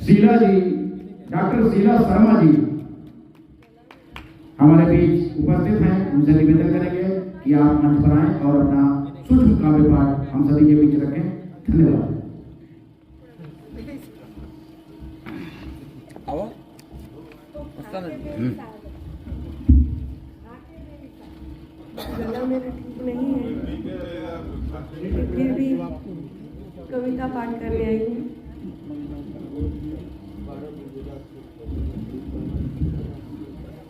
शीला जी, doctor Sheila Sharma ji हमारे बीच उपस्थित हैं। उनसे निवेदन करेंगे कि आप मंच पर आएं और अपना सूक्ष्म काव्य पाठ हम सभी के बीच रखें। धन्यवाद। गला मेरा ठीक नहीं है, फिर भी कविता पाठ करने आई हूँ।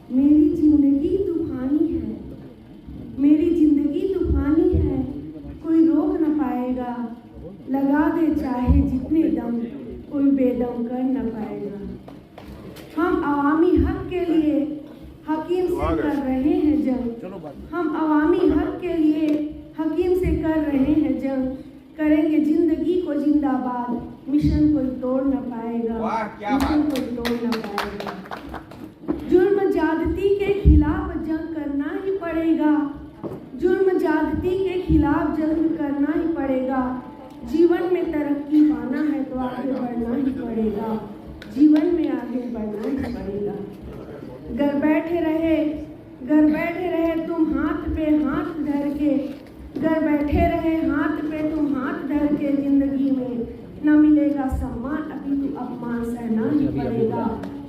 मेरी जिंदगी तूफानी है, मेरी जिंदगी तूफानी है, कोई रोक न पाएगा। लगा दे चाहे जितने दम, कोई बेदम कर न पाएगा। हम अवामी हक के लिए हकीम से कर रहे हैं जंग, हम अवामी हक के लिए हकीम से कर रहे हैं जंग। करेंगे जिंदगी को जिंदाबाद, मिशन कोई तोड़ न पाएगा, मिशन कोई तोड़ न पाएगा। जुर्म ज्यादती के खिलाफ जंग करना ही पड़ेगा, जुर्म ज्यादती के खिलाफ जंग करना ही पड़ेगा। जीवन में तरक्की पाना है तो आगे बढ़ना ही पड़ेगा, जीवन में आगे बढ़ना ही पड़ेगा। घर बैठे रहे तुम हाथ पे हाथ धर के, घर बैठे रहे हाथ पे तुम हाथ धर के। जिंदगी में न मिलेगा सम्मान, अभी तो अपमान सहना ही पड़ेगा,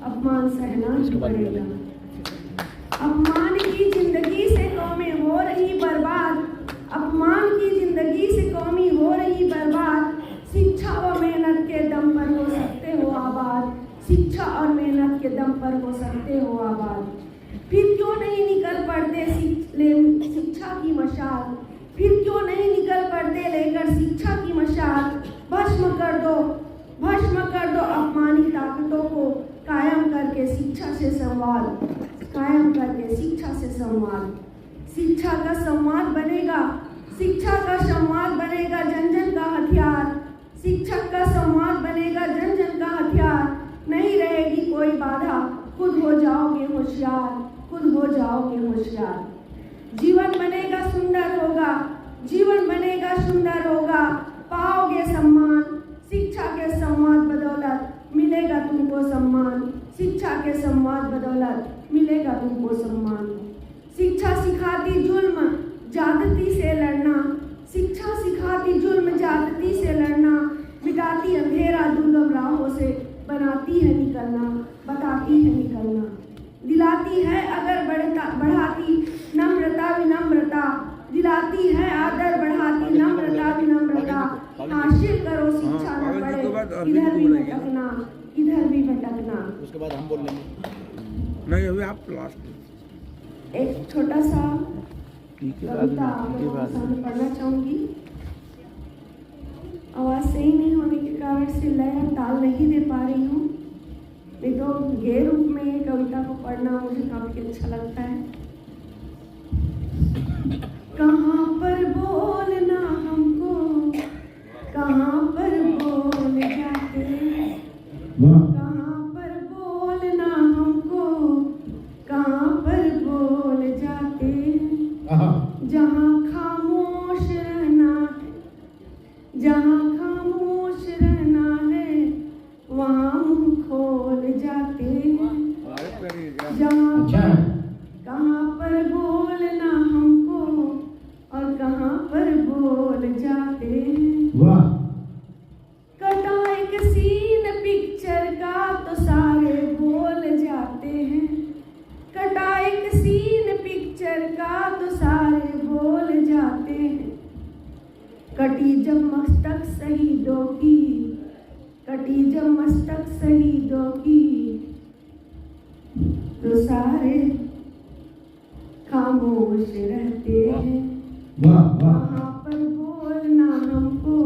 अपमान सहना ही पड़ेगा। अपमान की जिंदगी से कौमें हो रही बर्बाद, अपमान की जिंदगी से कौमी हो रही बर्बाद। शिक्षा व मेहनत के दम पर हो सकते हो आबाद, शिक्षा और मेहनत के दम पर हो सकते हो आबाद। फिर क्यों नहीं निकल पड़ते शिक्षा की मशाल, फिर क्यों नहीं निकल पड़ते लेकर शिक्षा की मशाल। भस्म कर दो अपमानी ताकतों को, कायम करके शिक्षा से संवाद, कायम करके शिक्षा से संवाद। शिक्षा का संवाद बनेगा, शिक्षा का संवाद बनेगा जन जन का हथियार, शिक्षक का संवाद बनेगा जन जन का हथियार। नहीं रहेगी कोई बाधा, खुद हो जाओगे होशियार, खुद हो जाओगे होशियार। जीवन बनेगा सुंदर होगा, जीवन बनेगा सुंदर होगा। पाओगे सम्मान, शिक्षा के संवाद बदौलत मिलेगा तुमको सम्मान, शिक्षा के संवाद बदौलत मिलेगा तुमको सम्मान। शिक्षा सिखाती जुल्म ज्यादती से लड़ना, शिक्षा सिखाती जुल्म ज्यादती से लड़ना। मिटाती अंधेरा दुर्गम राहों से, बनाती है निकलना, बताती है निकलना। दिलाती है अगर बढ़ाती नम्रता विनम्रता, दिलाती है आदर बढ़ाती नम्रता विनम्रता। हासिल करो शिक्षा न पड़े इधर भी भटकना, इधर भी भटकना। उसके बाद हम बोल लेंगे। नहीं अभी आप लास्ट एक छोटा सा कविता आपके सामने पढ़ना चाहूंगी। आवाज सही नहीं होने के कारण से लय और ताल नहीं दे पा रही हूँ, नहीं तो गे रूप में ये कविता को पढ़ना मुझे काफी अच्छा लगता है। कहाँ पर बोलना हमको, कहाँ पर बोल जाते, कहाँ पर बोलना हमको, कहाँ पर बोल जाते। जहाँ खामोश रहना, जहाँ खामोश रहना है वहाँ मुँह खोल जाते हैं। जहाँ कहाँ पर बोलना हमको और कहाँ पर बोल जाते हैं। कटा एक सीन पिक्चर का तो सारे बोल जाते हैं, कटा एक सीन पिक्चर का तो सारे बोल जाते हैं। कटी जब मस्तक शहीदों की, कटी जब मस्तक शहीदों की, तो सारे खामोश रहते हैं। कहाँ पर बोलना हमको,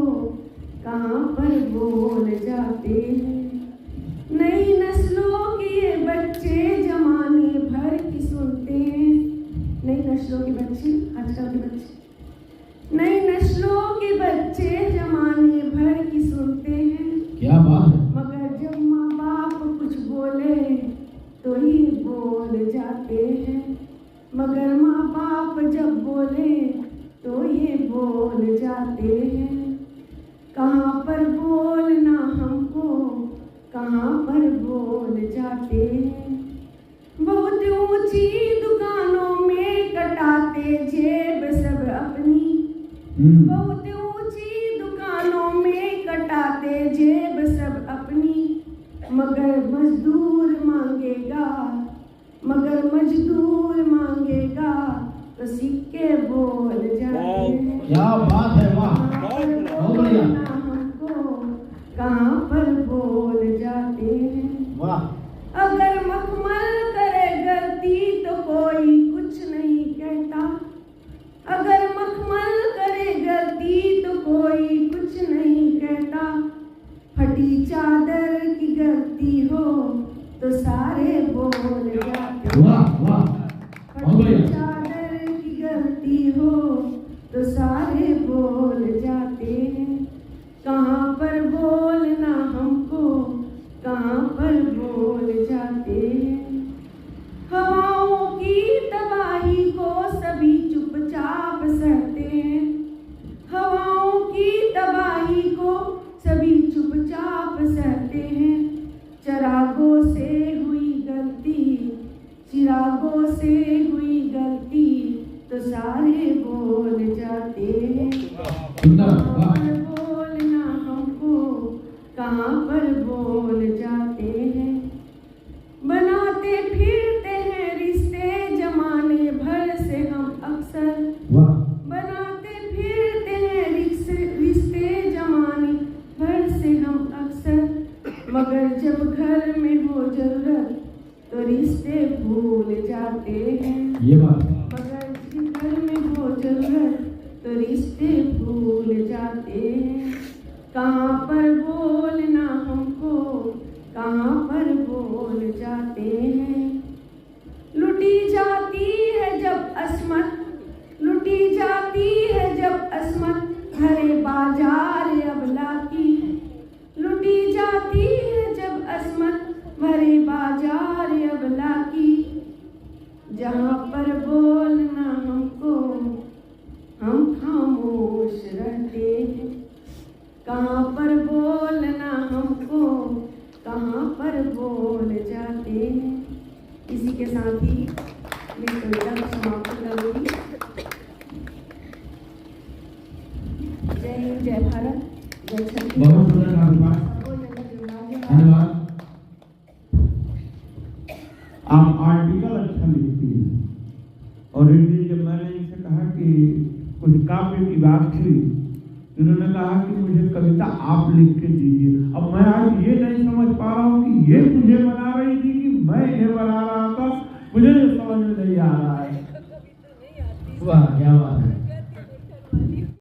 कहाँ पर बोल जाते हैं। नई नस्लों के ये बच्चे जमाने भर की सुनते हैं, नई नस्लों के बच्चे, आजकल के बच्चे, नई नस्लों के बच्चे जमाने भर की सुनते हैं। क्या बात है। मगर जब माँ बाप कुछ बोले तो ही बोल जाते हैं, मगर माँ बाप जब बोले तो ये बोल जाते हैं। कहाँ पर बोलना हमको, कहाँ पर बोल जाते हैं। बहुत ऊंची दुकानों में कटाते जेब सब अपनी, बहुत ऊंची दुकानों में कटाते जेब सब अपनी, मगर मजदूर मांगेगा, मगर मजदूर मांगेगा तो सिक्के बोल जाते हैं। क्या बात है, वाह, बहुत बढ़िया। हमको कहाँ पर बोल जाते हैं। वाह। अगर मखमल करे गलती तो कोई कुछ नहीं कहता, अगर मखमल करे गलती तो कोई कुछ नहीं कहता, फटी चादर की गलती हो तो सारे बोल जाते। वाह वाह, बहुत फटी बढ़िया। चादर की गलती हो तो सारे बोल जाते हैं। कहाँ पर बोलना हमको, कहाँ पर बोल जाते हैं। हवाओं की तबाही को सभी चुपचाप सहते हैं, हवाओं की तबाही को सभी चुपचाप सहते हैं। चिरागों से हुई गलती, चिरागों से हुई गलती तो सारे बोल जाते हैं। कहाँ पर बोलना हमको, कहाँ पर बोल जाते हैं। बनाते फिरते हैं रिश्ते जमाने भर से हम अक्सर, बनाते फिरते हैं रिश्ते जमाने भर से हम अक्सर, मगर जब घर में हो जरूरत तो रिश्ते भूल जाते हैं। ये बात। मगर जब घर में हो जरूरत तो रिश्ते भूल जाते हैं। कहाँ पर बोलना हमको, कहाँ पर बोल जाते हैं। लुटी जाती है जब अस्मत, लुटी जाती है जब अस्मत भरे बाजार अबला की, लुटी जाती है जब अस्मत भरे बाजार अबला की। जहाँ पर बोलना हमको हम खामोश रहते हैं, कहाँ पर बोलना हमको, कहाँ पर बोल जाते हैं। इसी के साथ ही मैं कविता को समाप्त करूँगी। जय हिंद, जय भारत, जय छत्तीसगढ़। बहुत सुंदर धन्यवाद। धन्यवाद। आप आर्टिकल अच्छा लिखती हैं और एक दिन जब मैंने इनसे कहा कि कुछ काव्य की बात थी, इन्होंने कहा कि मुझे कविता आप लिख के दीजिए। अब मैं आज ये नहीं समझ पा रहा हूँ कि ये मुझे बना रही थी कि मैं इन्हें बना रहा था, मुझे समझ में नहीं आ रहा है। वाह, क्या बात है।